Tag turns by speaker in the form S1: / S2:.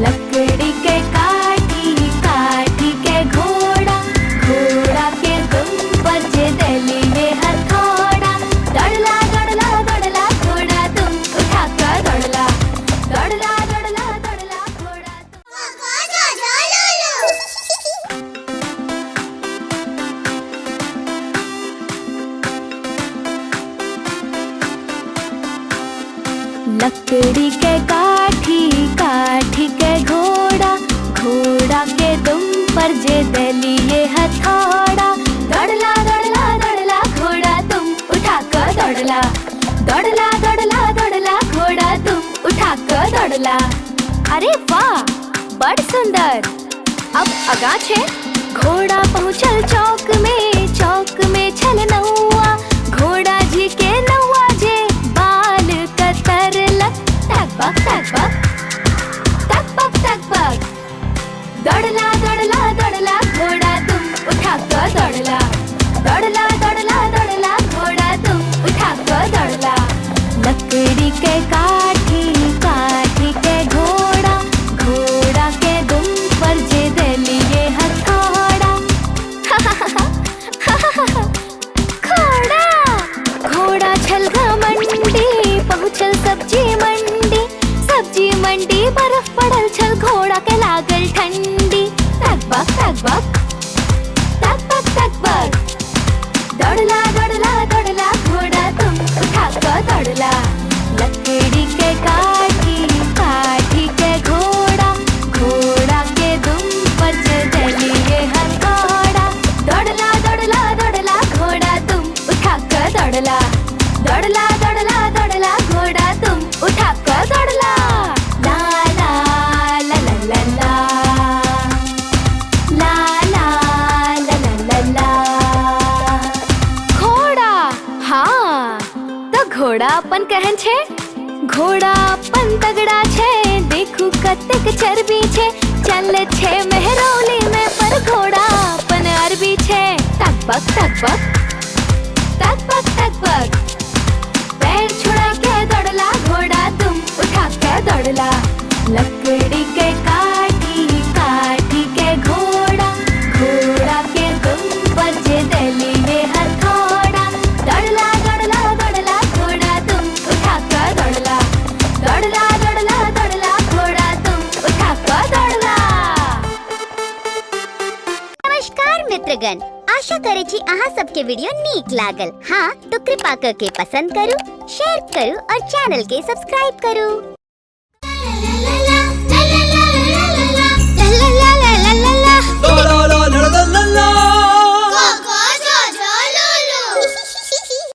S1: लकड़ी के काठी, काठी के घोड़ा, घोड़ा के दुम पर जे देली ये हथौड़ा। दौड़ला दौड़ला दौड़ला घोड़ा तुम उठा कर दौड़ला, दौड़ला दौड़ला दौड़ला घोड़ा लकड़ी के काठी, काठी के घोड़ा, घोड़ा के दुम पर जे देली ये हथौड़ा। दौड़ला दौड़ला दौड़ला घोड़ा तुम उठा कर दौड़ला, दौड़ला दौड़ला दौड़ला घोड़ा तुम उठा कर दौड़ला। अरे वाह, बड़ सुंदर। अब आगा छे। घोड़ा पहुँचल चौक में, चौक में छल नौआ, घोड़ा जी के नौआ जे बाल कतरलक। टक बक टक बक, टक बक टक बक। दौड़ला दौड़ला दौड़ला घोड़ा तुम उठा कर दौड़ला, दौड़ला दौड़ला दौड़ला घोड़ा तुम उठा कर दौड़ला। लकड़ी के काठी, काठी के घोड़ा, घोड़ा के दुम पर जे देली ये हथौड़ा। घोड़ा, घोड़ा छल घमंडी, पहुँचल सब्जी मंडी, सब्जी मंडी बर्फ पड़ल छल, घोड़ा के लागल ठंडी। टक बक टक बक, टक बक टक बक। दौड़ला दौड़ला दौड़ला घोड़ा तुम उठा कर दौड़ला। लकड़ी के काठी, काठी के घोड़ा, घोड़ा के दुम पर जे देली ये हथौड़ा। दौड़ला दौड़ला दौड़ला घोड़ा तुम उठा कर दौड़ला, दौड़ला दौड़ला दौड़ला घोड़ा तुम उठा कर दौड़ला। ला ला ला ला ला ला, ला ला ला ला ला ला। घोड़ा, हाँ तो घोड़ा अपन कहन छे। घोड़ा अपन तगड़ा छे, देखू कतेक चर्बी छे, चल छे मेहरौली में पर घोड़ा अपन अरबी छे। टक बक टक बक, टक बक टक बक। पैर छुड़ा के दौड़ला घोड़ा तुम उठा के दौड़ला। लकड़ी के काठी, काठी के घोड़ा, घोड़ा के दुम पर जे देली ये हथौड़ा। दौड़ला दौड़ला दौड़ला घोड़ा तुम उठा कर दौड़ला, दौड़ला दौड़ला दौड़ला घोड़ा तुम उठा कर दौड़ला।
S2: नमस्कार मित्रगण, आशा करे छी अहाँ सबके वीडियो नीक लागल। हाँ तो कृपा करके पसंद करू, शेयर करू और चैनल के सब्सक्राइब करू।